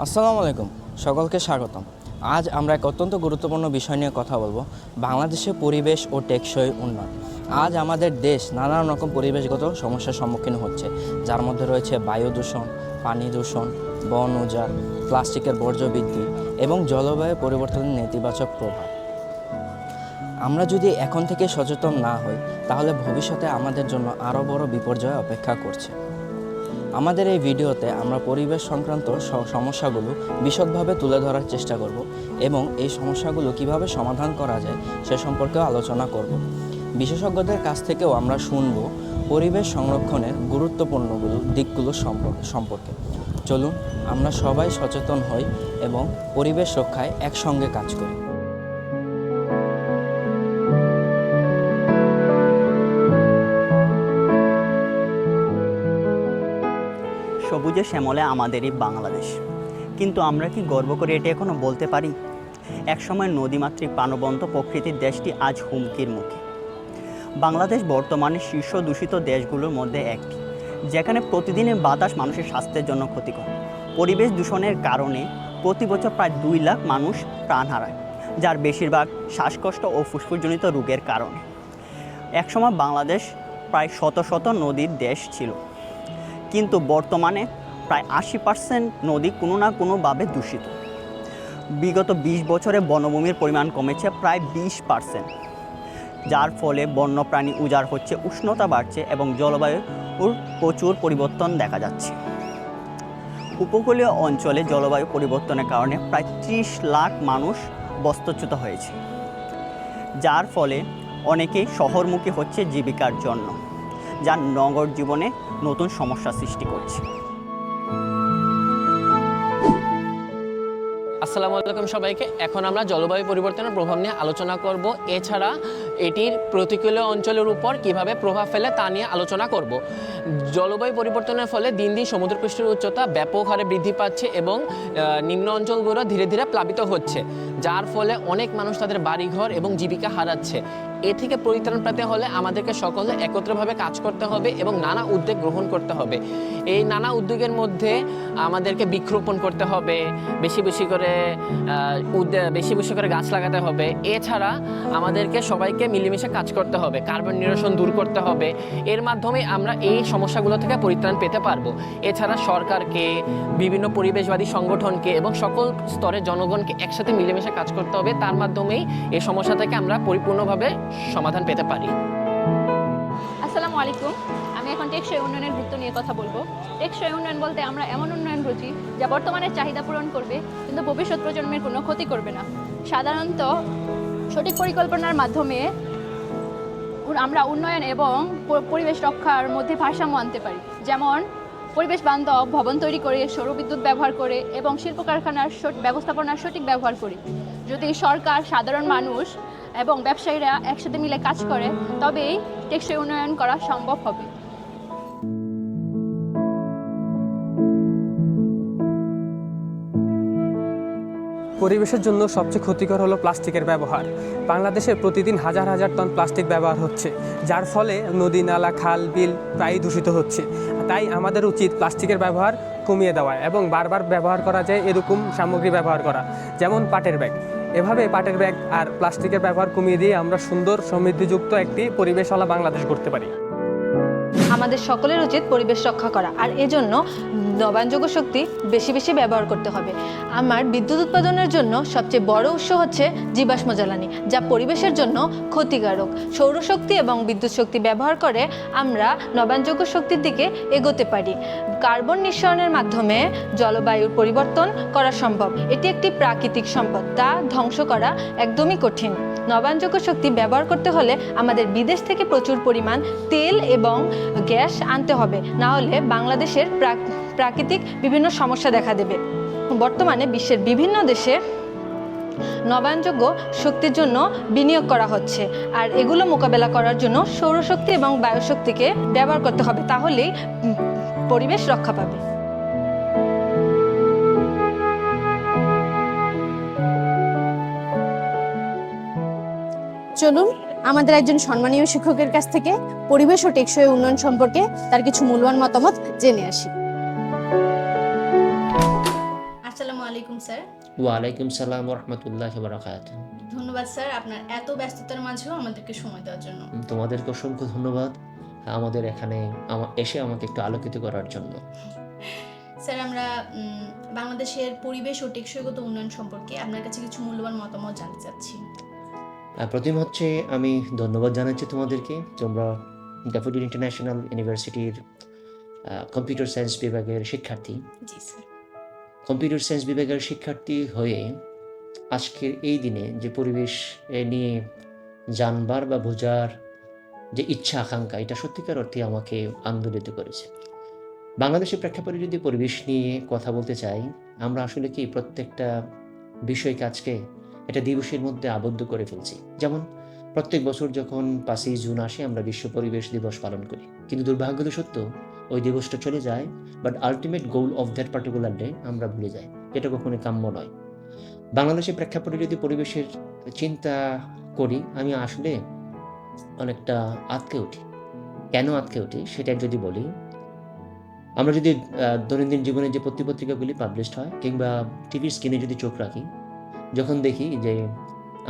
আসসালামু আলাইকুম, সকলকে স্বাগতম। আজ আমরা এক অত্যন্ত গুরুত্বপূর্ণ বিষয় নিয়ে কথা বলবো, বাংলাদেশের পরিবেশ ও টেকসই উন্নয়ন। আজ আমাদের দেশ নানান রকম পরিবেশগত সমস্যার সম্মুখীন হচ্ছে, যার মধ্যে রয়েছে বায়ু দূষণ, পানি দূষণ, বন উজাড়, প্লাস্টিকের বর্জ্য বৃদ্ধি এবং জলবায়ু পরিবর্তনের নেতিবাচক প্রভাব। আমরা যদি এখন থেকে সচেতন না হই, তাহলে ভবিষ্যতে আমাদের জন্য আরও বড় বিপর্যয় অপেক্ষা করছে। আমাদের এই ভিডিওতে আমরা পরিবেশ সংক্রান্ত সমস্যাগুলো বিশদভাবে তুলে ধরার চেষ্টা করব এবং এই সমস্যাগুলো কিভাবে সমাধান করা যায় সে সম্পর্কেও আলোচনা করব। বিশেষজ্ঞদের কাছ থেকেও আমরা শুনব পরিবেশ সংরক্ষণের গুরুত্বপূর্ণ দিকগুলো সম্পর্কে। চলুন আমরা সবাই সচেতন হই এবং পরিবেশ রক্ষায় একসঙ্গে কাজ করি। সবুজে শ্যামলে আমাদেরই বাংলাদেশ, কিন্তু আমরা কি গর্ব করে এটি এখনও বলতে পারি? একসময় নদীমাতৃক প্রাণবন্ত প্রকৃতির দেশটি আজ হুমকির মুখে। বাংলাদেশ বর্তমানে শীর্ষ দূষিত দেশগুলোর মধ্যে একটি, যেখানে প্রতিদিনের বাতাস মানুষের স্বাস্থ্যের জন্য ক্ষতিকর। পরিবেশ দূষণের কারণে প্রতি বছর প্রায় 2 লাখ মানুষ প্রাণ হারায়, যার বেশিরভাগ শ্বাসকষ্ট ও ফুসফুসজনিত রোগের কারণে। একসময় বাংলাদেশ প্রায় শত শত নদীর দেশ ছিল, কিন্তু বর্তমানে প্রায় 80% নদী কোনো না কোনোভাবে দূষিত। বিগত 20 বছরে বনভূমির পরিমাণ কমেছে প্রায় 20%, যার ফলে বন্যপ্রাণী উজাড় হচ্ছে, উষ্ণতা বাড়ছে এবং জলবায়ুর প্রচুর পরিবর্তন দেখা যাচ্ছে। উপকূলীয় অঞ্চলে জলবায়ু পরিবর্তনের কারণে প্রায় 30 লাখ মানুষ বাস্তুচ্যুত হয়েছে, যার ফলে অনেকেই শহরমুখী হচ্ছে জীবিকার জন্য, যা নগর জীবনে নতুন সমস্যা সৃষ্টি করছে। আসসালামু আলাইকুম সবাইকে। এখন আমরা জলবায়ু পরিবর্তনের প্রভাব নিয়ে আলোচনা করব। এছাড়া এটির প্রতিকূলীয় অঞ্চলের উপর কিভাবে প্রভাব ফেলে তা নিয়ে আলোচনা করব। জলবায়ু পরিবর্তনের ফলে দিন দিন সমুদ্রপৃষ্ঠের উচ্চতা ব্যাপক হারে বৃদ্ধি পাচ্ছে এবং নিম্ন অঞ্চলগুলো ধীরে ধীরে প্লাবিত হচ্ছে, যার ফলে অনেক মানুষ তাদের বাড়িঘর এবং জীবিকা হারাচ্ছে। এ থেকে পরিত্রাণ পেতে হলে আমাদেরকে সকলে একত্রভাবে কাজ করতে হবে এবং নানা উদ্যোগ গ্রহণ করতে হবে। এই নানা উদ্যোগের মধ্যে আমাদেরকে বৃক্ষরোপণ করতে হবে, বেশি বেশি করে গাছ লাগাতে হবে। এছাড়া আমাদেরকে সবাইকে মিলেমিশে কাজ করতে হবে, কার্বন নিরসন দূর করতে হবে। এর মাধ্যমে আমরা এই সমস্যাগুলো থেকে পরিত্রাণ পেতে পারবো। এছাড়া সরকারকে, বিভিন্ন পরিবেশবাদী সংগঠনকে এবং সকল স্তরের জনগণকে একসাথে মিলেমিশে কাজ করতে হবে। তার মাধ্যমেই এই সমস্যা থেকে আমরা পরিপূর্ণভাবে সমাধান পেতে পারি। আসসালামু আলাইকুম। আমি এখন টেকসই উন্নয়নের গুরুত্ব নিয়ে কথা বলবো। টেকসই উন্নয়ন বলতে আমরা এমন উন্নয়ন বুঝি যা বর্তমানের চাহিদা পূরণ করবে কিন্তু ভবিষ্যৎ প্রজন্মের কোনো ক্ষতি করবে না। সাধারণত সঠিক পরিকল্পনার মাধ্যমে আমরা উন্নয়ন এবং পরিবেশ রক্ষার মধ্যে ভারসাম্য আনতে পারি। যেমন পরিবেশ বান্ধব ভবন তৈরি করে, সৌরবিদ্যুৎ ব্যবহার করে এবং শিল্প কারখানার ব্যবস্থাপনার সঠিক ব্যবহার করি। যদি সরকার, সাধারণ মানুষ এবং ব্যবসায়ীরা একসাথে মিলে কাজ করে, তবেই টেকসই উন্নয়ন করা সম্ভব হবে। পরিবেশের জন্য সবচেয়ে ক্ষতিকর হলো প্লাস্টিকের ব্যবহার। বাংলাদেশে প্রতিদিন হাজার হাজার টন প্লাস্টিক ব্যবহার হচ্ছে, যার ফলে নদী, নালা, খাল, বিল প্রায়ই দূষিত হচ্ছে। তাই আমাদের উচিত প্লাস্টিকের ব্যবহার কমিয়ে দেওয়া এবং বারবার ব্যবহার করা যায় এরকম সামগ্রী ব্যবহার করা, যেমন পাটের ব্যাগ। এভাবে পাটের ব্যাগ আর প্লাস্টিকের ব্যবহার কমিয়ে দিয়ে আমরা সুন্দর সমৃদ্ধিযুক্ত একটি পরিবেশওয়ালা বাংলাদেশ করতে পারি। আমাদের সকলের উচিত পরিবেশ রক্ষা করা, আর এজন্য নবায়নযোগ্য শক্তি বেশি বেশি ব্যবহার করতে হবে। আমার বিদ্যুৎ উৎপাদনের জন্য সবচেয়ে বড় উৎস হচ্ছে জীবাশ্ম জ্বালানি, যা পরিবেশের জন্য ক্ষতিকারক। সৌরশক্তি এবং বিদ্যুৎ শক্তি ব্যবহার করে আমরা নবায়নযোগ্য শক্তির দিকে এগোতে পারি। কার্বন নিঃসরণের মাধ্যমে জলবায়ুর পরিবর্তন করা সম্ভব। এটি একটি প্রাকৃতিক সম্পদ, তা ধ্বংস করা একদমই কঠিন। নবায়নযোগ্য শক্তি ব্যবহার করতে হলে আমাদের বিদেশ থেকে প্রচুর পরিমাণ তেল এবং গ্যাস আনতে হবে, না হলে বাংলাদেশের প্রাকৃতিক বিভিন্ন সমস্যা দেখা দেবে। বর্তমানে বিশ্বের বিভিন্ন দেশে নবায়নযোগ্য শক্তির জন্য বিনিয়োগ করা হচ্ছে, আর এগুলো মোকাবেলা করার জন্য সৌরশক্তি এবং বায়ুশক্তিকে ব্যবহার করতে হবে, তাহলেই পরিবেশ রক্ষা পাবে। চলুন আমাদের একজন সম্মানীয় শিক্ষকের কাছ থেকে পরিবেশ ও টেকসই উন্নয়ন সম্পর্কে তার কিছু মূল্যবান মতামত জেনে আসি। আসসালামু আলাইকুম স্যার। ওয়ালাইকুম সালাম রহমতুল্লাহ বারাকাতুহু। ধন্যবাদ স্যার আপনার এত ব্যস্ততার মাঝেও আমাদেরকে সময় দেওয়ার জন্য। তোমাদেরকে অসংখ্য ধন্যবাদ আমাদের এখানে এসে আমাকে একটু আলোকিত করার জন্য। স্যার আমরা বাংলাদেশের পরিবেশ ও টেকসইগত উন্নয়ন সম্পর্কে আপনার কাছে কিছু মূল্যবান মতামত জানতে চাচ্ছি। প্রথম হচ্ছে আমি ধন্যবাদ জানাচ্ছি তোমাদেরকে, তোমরা ড্যাফোডিল ইন্টারন্যাশনাল ইউনিভার্সিটির কম্পিউটার সায়েন্স বিভাগের শিক্ষার্থী। জি স্যার। কম্পিউটার সায়েন্স বিভাগের শিক্ষার্থী হয়ে আজকের এই দিনে যে পরিবেশ নিয়ে জানবার বা বোঝার যে ইচ্ছা আকাঙ্ক্ষা, এটা সত্যিকার অর্থে আমাকে আন্দোলিত করেছে। বাংলাদেশের প্রেক্ষাপটে যদি পরিবেশ নিয়ে কথা বলতে চাই, আমরা আসলে কি প্রত্যেকটা বিষয়কে আজকে এটা দিবসের মধ্যে আবদ্ধ করে ফেলছি। যেমন প্রত্যেক বছর যখন 5ই জুন আসে আমরা বিশ্ব পরিবেশ দিবস পালন করি, কিন্তু দুর্ভাগ্য সত্য ওই দিবসটা চলে যায়, but ultimate goal of that particular day আমরা ভুলে যাই, এটা কখনোই কাম্য নয়। বাংলাদেশের প্রেক্ষাপটে যদি পরিবেশের চিন্তা করি, আমি আসলে অনেকটা আটকে উঠি। কেন আটকে উঠি সেটা যদি বলি, আমরা যদি দৈনন্দিন জীবনে যে পত্রিকাগুলি পাবলিশড হয় কিংবা টিভির স্ক্রিনে যদি চোখ রাখি, যখন দেখি যে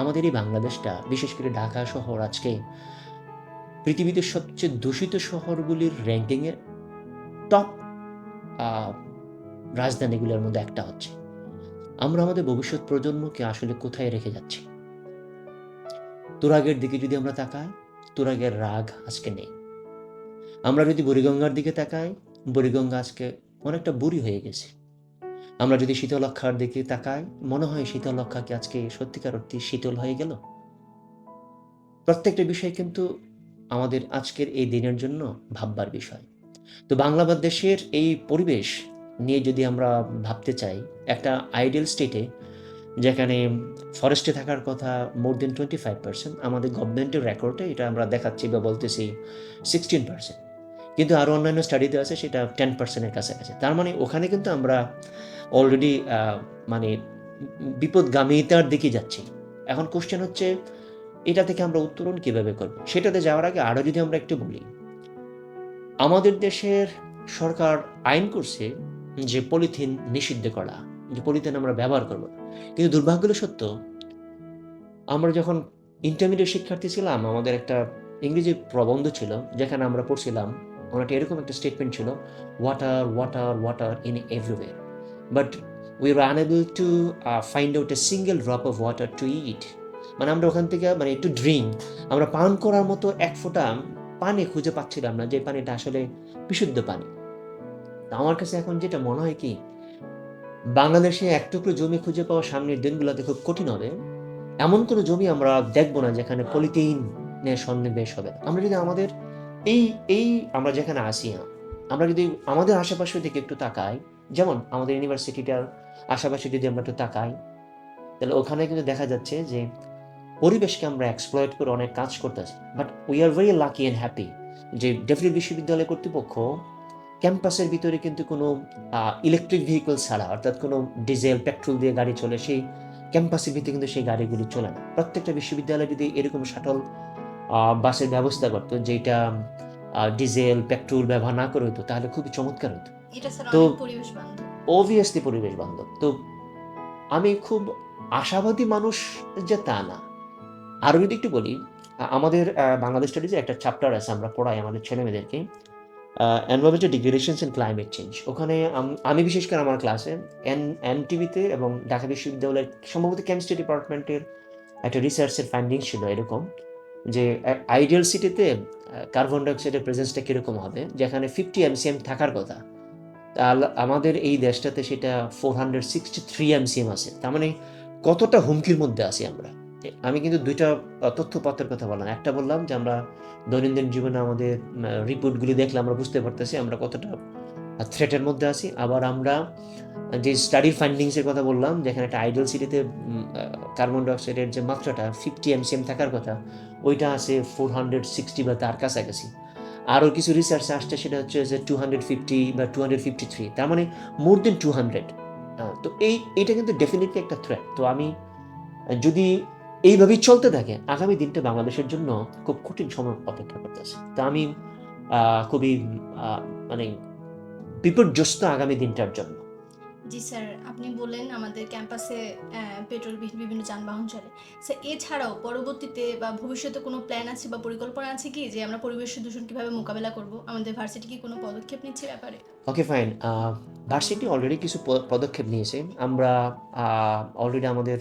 আমাদের এই বাংলাদেশটা, বিশেষ করে ঢাকা শহর আজকে পৃথিবীতে সবচেয়ে দূষিত শহরগুলির র্যাঙ্কিংয়ে টপ রাজধানীগুলোর মধ্যে একটা হচ্ছে। আমরা আমাদের ভবিষ্যৎ প্রজন্মকে আসলে কোথায় রেখে যাচ্ছি? তুরাগের দিকে যদি আমরা তাকাই, তুরাগের রাগ আজকে নেই। আমরা যদি বুড়িগঙ্গার দিকে তাকাই, বুড়িগঙ্গা আজকে অনেকটা বুড়ি হয়ে গেছে। আমরা যদি শীতলক্ষার দিকে তাকাই, মনে হয় শীতলক্ষা কি আজকে সত্যিকার অর্থে শীতল হয়ে গেল? প্রত্যেকটা বিষয় কিন্তু আমাদের আজকের এই দিনের জন্য ভাববার বিষয়। তো বাংলাদেশের এই পরিবেশ নিয়ে যদি আমরা ভাবতে চাই, একটা আইডিয়াল স্টেটে যেখানে ফরেস্টে থাকার কথা মোর দেন 25%, আমাদের গভর্নমেন্টের রেকর্ডে এটা আমরা দেখাচ্ছি বা বলতেছি 16%, কিন্তু আরও অন্যান্য স্টাডিতে আছে সেটা 10%-এর কাছাকাছি। তার মানে ওখানে কিন্তু আমরা অলরেডি মানে বিপদগামিতার দিকে যাচ্ছি। এখন কোশ্চেন হচ্ছে এটা থেকে আমরা উত্তরণ কিভাবে করব? সেটাতে যাওয়ার আগে আরও যদি আমরা একটু বলি, আমাদের দেশের সরকার আইন করছে যে পলিথিন নিষিদ্ধ করা, যে পলিথিন আমরা ব্যবহার করব, কিন্তু দুর্ভাগ্য সত্য আমরা যখন ইন্টারমিডিয়েট শিক্ষার্থী ছিলাম, আমাদের একটা ইংরেজি প্রবন্ধ ছিল যেখানে আমরা পড়ছিলাম, ওনাটা এরকম একটা স্টেটমেন্ট ছিল, water water water in everywhere, but we are unable to find out a single drop of water to eat. মানে আমরা ওখান থেকে মানে একটু ড্রিঙ্ক, আমরা পান করার মতো এক ফোঁটা পানি খুঁজে পাচ্ছিলাম না, যে পানিটা আসলে বিশুদ্ধ পানি। আমার কাছে এখন যেটা মনে হয় কি, বাংলাদেশে এক টুকরো জমি খুঁজে পাওয়া সামনের দিনগুলোতে খুব কঠিন হবে। এমন কোনো জমি আমরা দেখবো না যেখানে পলিথিনের সন্নিবেশ হবে। আমরা যদি আমাদের এই আমরা যেখানে আসি, আমরা যদি আমাদের আশেপাশের দিকে একটু তাকাই, যেমন আমাদের ইউনিভার্সিটিটার আশেপাশে যদি আমরা একটু তাকাই, তাহলে ওখানে কিন্তু দেখা যাচ্ছে যে পরিবেশকে আমরা এক্সপ্লয়েট করে অনেক কাজ করতেছি। But we are very lucky and happy যে ডেফিনেট বিশ্ববিদ্যালয় কর্তৃপক্ষ ক্যাম্পাসের ভিতরে কিন্তু কোনো ইলেকট্রিক ভেহিকল ছাড়া, অর্থাৎ কোনো ডিজেল পেট্রোল দিয়ে গাড়ি চলে, সেই ক্যাম্পাসের ভিতরে কিন্তু সেই গাড়িগুলি চলে না। প্রত্যেকটা বিশ্ববিদ্যালয় যদি এরকম শাটল বাসের ব্যবস্থা করতো যেটা ডিজেল পেট্রোল ব্যবহার না করে হতো, তাহলে খুবই চমৎকার হতো। তো অবভিয়াসলি পরিবেশ বান্ধব। তো আমি খুব আশাবাদী মানুষ যে তা না। আরও যদি একটু বলি, আমাদের বাংলাদেশ স্টাডিজে একটা চ্যাপ্টার আছে, আমরা পড়াই আমাদের ছেলেমেয়েদেরকে, এনভায়রনমেন্টাল ডিগ্রেডেশনস অ্যান্ড ক্লাইমেট চেঞ্জ। ওখানে আমি বিশেষ করে আমার ক্লাসে এনটিভিতে এবং ঢাকা বিশ্ববিদ্যালয়ের সম্ভবত কেমিস্ট্রি ডিপার্টমেন্টের একটা রিসার্চের ফাইন্ডিংস ছিল এরকম, যে আইডিয়াল সিটিতে কার্বন ডাইঅক্সাইডের প্রেজেন্সটা কীরকম হবে, যেখানে 50 MCM থাকার কথা, আমাদের এই দেশটাতে সেটা 463 MCM আছে। তার মানে কতটা হুমকির মধ্যে আছি আমরা। আমি কিন্তু দুইটা তথ্যপত্রের কথা বললাম। একটা বললাম যে আমরা দৈনন্দিন জীবনে আমাদের রিপোর্টগুলি দেখলে আমরা বুঝতে পারতেছি আমরা কতটা থ্রেটের মধ্যে আছি। আবার আমরা যে স্টাডির ফাইন্ডিংসের কথা বললাম, যেখানে একটা আইডিয়াল সিটিতে কার্বন ডাইঅক্সাইডের যে মাত্রাটা 50 MCM থাকার কথা, ওইটা আছে 460 বা তার কাছাকাছি। আরও কিছু রিসার্চ আসছে, সেটা হচ্ছে যে 250 বা 253, তার মানে মোর দেন 200। তো এইটা কিন্তু ডেফিনেটলি একটা থ্রেট। তো আমি যদি এইভাবেই চলতে থাকে, আগামী দিনটা বাংলাদেশের জন্য খুব কঠিন সময় অপেক্ষা করতেছে। তো আমি খুবই মানে বিপর্যস্ত আগামী দিনটার জন্য। জি স্যার, আপনি বললেন আমাদের ক্যাম্পাসে পেট্রোল বিভিন্ন যানবাহন চলে। স্যার, এছাড়াও পরবর্তীতে বা ভবিষ্যতে কোনো প্ল্যান আছে বা পরিকল্পনা আছে কি যে আমরা পরিবেশ দূষণ কিভাবে মোকাবেলা করব? আমাদের ভার্সিটি কি কোনো পদক্ষেপ নিচ্ছে ব্যাপারে? ওকে, ফাইন। ভার্সিটি অলরেডি কিছু পদক্ষেপ নিয়েছে। আমরা অলরেডি আমাদের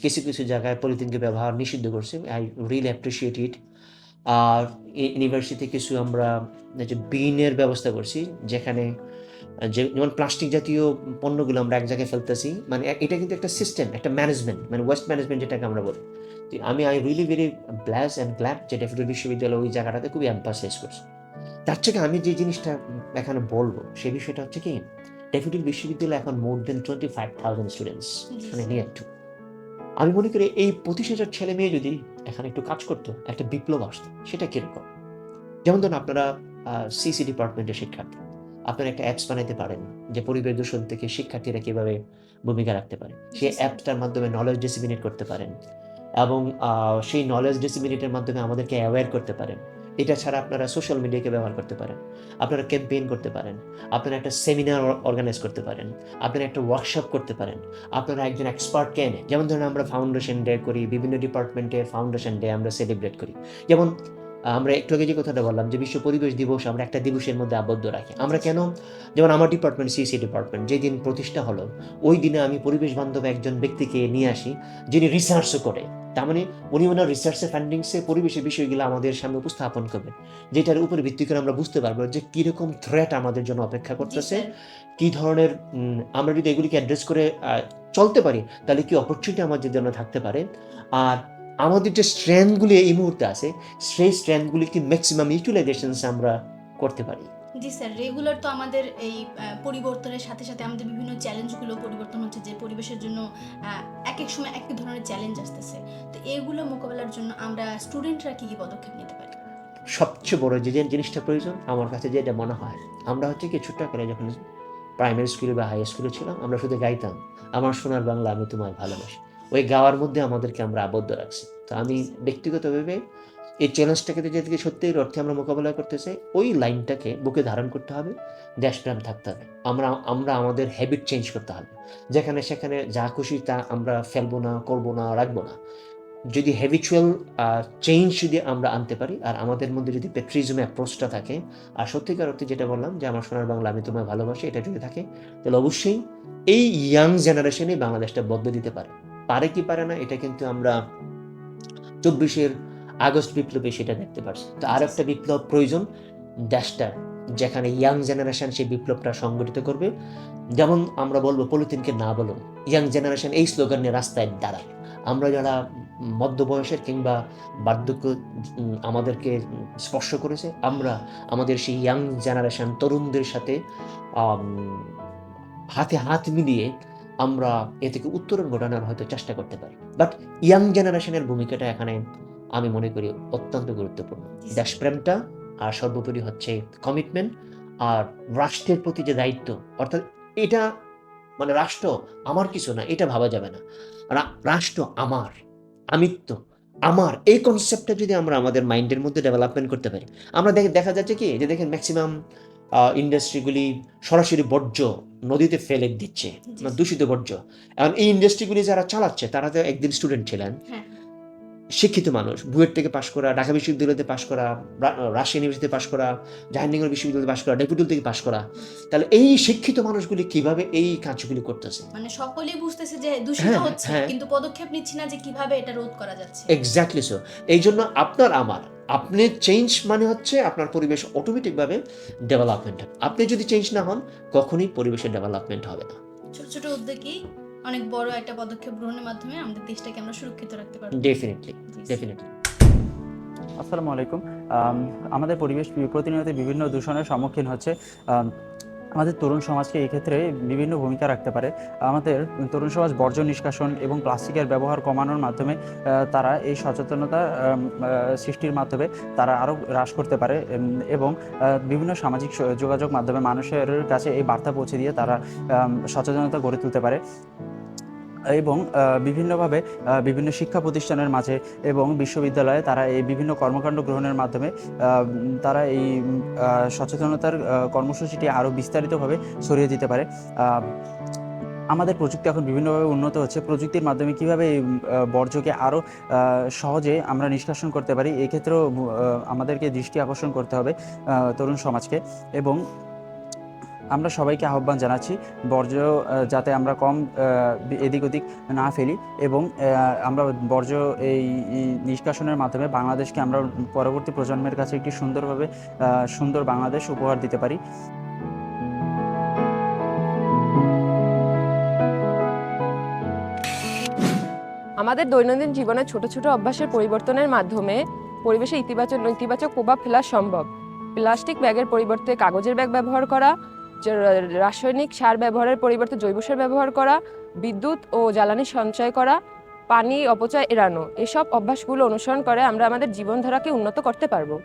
কিছু কিছু জায়গায় পলিথিনকে ব্যবহার নিষিদ্ধ করছি। I really appreciate it. আর ইউনিভার্সিটি কিছু আমরা যে বিনের ব্যবস্থা করছি, যেখানে যেমন প্লাস্টিক জাতীয় পণ্যগুলো আমরা এক জায়গায় ফেলতেছি, মানে এটা কিন্তু একটা সিস্টেম, একটা ম্যানেজমেন্ট, মানে ওয়েস্ট ম্যানেজমেন্ট যেটাকে আমরা বলি। তো I really very bless and glad যে ডেফিনেটলি বিশ্ববিদ্যালয় ওই জায়গাটাতে খুবই এম্পাসাইজ করছে। তার থেকে আমি যে জিনিসটা এখানে বলবো, সেই বিষয়টা হচ্ছে কি, ডেফিনেটলি বিশ্ববিদ্যালয় এখন মোর দেন 25,000 স্টুডেন্টস, মানে নিয়ার টু। আমি মনে করি এই 25,000 ছেলে মেয়ে যদি এখানে একটু কাজ করতো, একটা বিপ্লব আসতো। সেটা কিরকম? যেমন ধরুন আপনারা সিসি ডিপার্টমেন্টের শিক্ষার্থী, আপনারা একটা অ্যাপস বানাইতে পারেন যে পরিবেশ দূষণ থেকে শিক্ষার্থীরা কিভাবে ভূমিকা রাখতে পারে। সেই অ্যাপটার মাধ্যমে নলেজ ডিসিমিনেট করতে পারেন, এবং সেই নলেজ ডিসিমিনেটের মাধ্যমে আমাদেরকে অ্যাওয়্যার করতে পারেন। এটা ছাড়া আপনারা সোশ্যাল মিডিয়াকে ব্যবহার করতে পারেন, আপনারা ক্যাম্পেইন করতে পারেন, আপনারা একটা সেমিনার অর্গানাইজ করতে পারেন, আপনারা একটা ওয়ার্কশপ করতে পারেন, আপনারা একজন এক্সপার্টকে এনে, যেমন ধরুন আমরা ফাউন্ডেশন ডে করি, বিভিন্ন ডিপার্টমেন্টের ফাউন্ডেশন ডে আমরা সেলিব্রেট করি। যেমন আমরা একটু আগে যে কথাটা বললাম যে বিশ্ব পরিবেশ দিবস আমরা একটা দিবসের মধ্যে আবদ্ধ রাখি। আমরা কেন? যেমন আমার ডিপার্টমেন্ট সিসি ডিপার্টমেন্ট যেদিন প্রতিষ্ঠা হলো, ওই দিনে আমি পরিবেশ বান্ধব একজন ব্যক্তিকে নিয়ে আসি, যিনি রিসার্চও করে। তার মানে উনি ওনার রিসার্চের ফাইন্ডিংসে পরিবেশের বিষয়গুলো আমাদের সামনে উপস্থাপন করবে, যেটার উপরে ভিত্তি করে আমরা বুঝতে পারবো যে কীরকম থ্রেট আমাদের জন্য অপেক্ষা করতেছে, কী ধরনের আমরা যদি এগুলিকে অ্যাড্রেস করে চলতে পারি, তাহলে কি অপরচুনিটি আমাদের জন্য থাকতে পারে। আর আমাদের যে স্ট্রেংথগুলি এই মুহূর্তে আছে, সেই স্ট্রেংথগুলি কি ম্যাক্সিমাম ইউটিলাইজেশনস আমরা করতে পারি। জি স্যার, রেগুলার তো আমাদের এই পরিবর্তনের সাথে সাথে আমাদের বিভিন্ন চ্যালেঞ্জগুলো পরিবর্তন হচ্ছে, যে পরিবেশের জন্য এক এক সময় এক এক ধরনের চ্যালেঞ্জ আসতেছে। তো এইগুলো মোকাবেলার জন্য আমরা স্টুডেন্টরা কী কী পদক্ষেপ নিতে পারি? সবচেয়ে বড় যে জিনিসটা প্রয়োজন আমার কাছে যেটা মনে হয়, আমরা হচ্ছে কি ছোট্ট করে যখন প্রাইমারি স্কুলে বা হাই স্কুলে ছিলাম, আমরা শুধু গাইতাম আমার সোনার বাংলা আমি তোমায় ভালোবাসি। ওই গাওয়ার মধ্যে আমাদেরকে আমরা আবদ্ধ রাখছি। তো আমি ব্যক্তিগতভাবে এই চ্যালেঞ্জটাকে যদি সত্যিই অর্থে আমরা মোকাবেলা করতে চাই, ওই লাইনটাকে বুকে ধারণ করতে হবে, দেশপ্রেম থাকতে হবে। আমরা আমাদের হ্যাবিট চেঞ্জ করতে হবে। যেখানে সেখানে যা খুশি তা আমরা ফেলবো না, করবো না, রাখবো না। যদি হ্যাবিচুয়াল চেঞ্জ যদি আমরা আনতে পারি, আর আমাদের মধ্যে যদি পেট্রিজম অ্যাপ্রোচটা থাকে, আর সত্যিকার অর্থে যেটা বললাম যে আমার সোনার বাংলা আমি তোমায় ভালোবাসি, এটা যদি থাকে, তাহলে অবশ্যই এই ইয়াং জেনারেশনে বাংলাদেশটা বদলে দিতে পারে কি পারে না, এটা কিন্তু আমরা 24 আগস্ট বিপ্লবে সেটা দেখতে পারছি। তো আর একটা বিপ্লব প্রয়োজন দেশটার, যেখানে ইয়াং জেনারেশন সেই বিপ্লবটা সংগঠিত করবে। যেমন আমরা বলবো পলিথিনকে না বলো, ইয়াং জেনারেশন এই স্লোগান নিয়ে রাস্তায় দাঁড়াবে। আমরা যারা মধ্যবয়সের কিংবা বার্ধক্য আমাদেরকে স্পর্শ করেছে, আমরা আমাদের সেই ইয়াং জেনারেশন তরুণদের সাথে হাতে হাত মিলিয়ে আমরা এ থেকে উত্তরণ ঘটানোর হয়তো চেষ্টা করতে পারি। বাট ইয়াং জেনারেশনের ভূমিকাটা এখানে আমি মনে করি অত্যন্ত গুরুত্বপূর্ণ। দেশপ্রেমটা, আর সর্বোপরি হচ্ছে কমিটমেন্ট, আর রাষ্ট্রের প্রতি যে দায়িত্ব, অর্থাৎ এটা মানে রাষ্ট্র আমার কিছু না, এটা ভাবা যাবে না। রাষ্ট্র আমার, আমিত্ব আমার, এই কনসেপ্টটা যদি আমরা আমাদের মাইন্ডের মধ্যে ডেভেলপমেন্ট করতে পারি, আমরা দেখা যাচ্ছে কি যে দেখেন ম্যাক্সিমাম ইন্ডাস্ট্রিগুলি সরাসরি বর্জ্য নদীতে ফেলে দিচ্ছে, দূষিত বর্জ্য। এখন এই ইন্ডাস্ট্রিগুলি যারা চালাচ্ছে তারা তো একদিন স্টুডেন্ট ছিলেন, শিক্ষিত মানুষ, বুয়েট থেকে পাশ করা, ঢাকা বিশ্ববিদ্যালয়তে পাশ করা, রাজশাহী ইউনিভার্সিটিতে পাশ করা, জাহাঙ্গীরনগর বিশ্ববিদ্যালয়ে পাশ করা, ডেপুটিল থেকে পাশ করা। তাহলে এই শিক্ষিত মানুষগুলি কিভাবে এই কাজগুলি করতেছে, মানে সকলেই বুঝতেছে যে দূষিত হচ্ছে, কিন্তু পদক্ষেপ নিচ্ছি না যে কিভাবে এটা রোধ করা যাচ্ছে। Exactly so. এই জন্য আপনি চেঞ্জ মানে হচ্ছে আপনার পরিবেশ অটোমেটিকভাবে ডেভেলপমেন্ট হবে। আপনি যদি চেঞ্জ না হন, কখনোই পরিবেশের ডেভেলপমেন্ট হবে না। ছোট ছোট উদ্যোগই অনেক বড় একটা পদক্ষেপ গ্রহণের মাধ্যমে আমাদের দেশটাকে আমরা সুরক্ষিত রাখতে পারবো। Definitely, definitely. আসসালামু আলাইকুম। আমাদের পরিবেশ প্রতিনিয়ত বিভিন্ন দূষণের সম্মুখীন হচ্ছে। আমাদের তরুণ সমাজকে এই ক্ষেত্রে বিভিন্ন ভূমিকা রাখতে পারে। আমাদের তরুণ সমাজ বর্জ্য নিষ্কাশন এবং প্লাস্টিকের ব্যবহার কমানোর মাধ্যমে তারা এই সচেতনতা সৃষ্টির মাধ্যমে তারা আরও হ্রাস করতে পারে এবং বিভিন্ন সামাজিক যোগাযোগ মাধ্যমে মানুষের কাছে এই বার্তা পৌঁছে দিয়ে তারা সচেতনতা গড়ে তুলতে পারে এবং বিভিন্নভাবে বিভিন্ন শিক্ষা প্রতিষ্ঠানের মাঝে এবং বিশ্ববিদ্যালয়ে তারা এই বিভিন্ন কর্মকাণ্ড গ্রহণের মাধ্যমে তারা এই সচেতনতার কর্মসূচিটি আরও বিস্তারিতভাবে ছড়িয়ে দিতে পারে। আমাদের প্রযুক্তি এখন বিভিন্নভাবে উন্নত হচ্ছে। প্রযুক্তির মাধ্যমে কীভাবে এই বর্জ্যকে আরও সহজে আমরা নিষ্কাশন করতে পারি, এক্ষেত্রেও আমাদেরকে দৃষ্টি আকর্ষণ করতে হবে তরুণ সমাজকে। এবং আমরা সবাইকে আহ্বান জানাচ্ছি বর্জ্য যাতে আমরা কম এদিক ওদিক না ফেলি এবং আমরা বর্জ্য এই নিষ্কাশনের মাধ্যমে বাংলাদেশকে আমরা পরবর্তী প্রজন্মের কাছে একটি সুন্দর বাংলাদেশ উপহার দিতে পারি। আমাদের দৈনন্দিন জীবনে ছোট ছোট অভ্যাসের পরিবর্তনের মাধ্যমে পরিবেশে ইতিবাচক প্রভাব ফেলা সম্ভব। প্লাস্টিক ব্যাগের পরিবর্তে কাগজের ব্যাগ ব্যবহার করা, রাসায়নিক সার ব্যবহারের পরিবর্তে জৈব সার ব্যবহার করা, বিদ্যুৎ ও জ্বালানি সঞ্চয় করা, পানি অপচয় এড়ানো, এসব অভ্যাসগুলো অনুসরণ করে আমরা আমাদের জীবনধারাকে উন্নত করতে পারবো।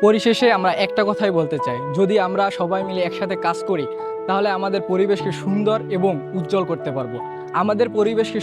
পরিশেষে আমরা একটা কথাই বলতে চাই, যদি আমরা সবাই মিলে একসাথে কাজ করি তাহলে আমাদের পরিবেশকে সুন্দর এবং উজ্জ্বল করতে পারবো। আমাদের পরিবেশকে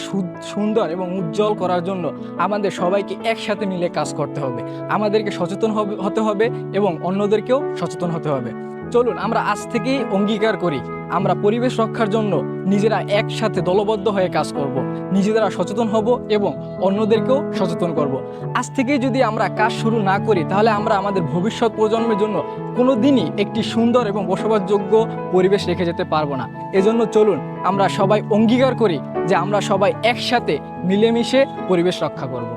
সুন্দর এবং উজ্জ্বল করার জন্য আমাদের সবাইকে একসাথে মিলে কাজ করতে হবে। আমাদেরকে সচেতন হতে হবে এবং অন্যদেরকেও সচেতন হতে হবে। চলুন আমরা আজ থেকেই অঙ্গীকার করি, আমরা পরিবেশ রক্ষার জন্য নিজেরা একসাথে দলবদ্ধ হয়ে কাজ করব, নিজেরা সচেতন হব এবং অন্যদেরকেও সচেতন করব। আজ থেকেই যদি আমরা কাজ শুরু না করি তাহলে আমরা আমাদের ভবিষ্যৎ প্রজন্মের জন্য কোনো দিনই একটি সুন্দর এবং বসবাসযোগ্য পরিবেশ রেখে যেতে পারবো না। এজন্য চলুন আমরা সবাই অঙ্গীকার করি যে আমরা সবাই একসাথে মিলেমিশে পরিবেশ রক্ষা করব।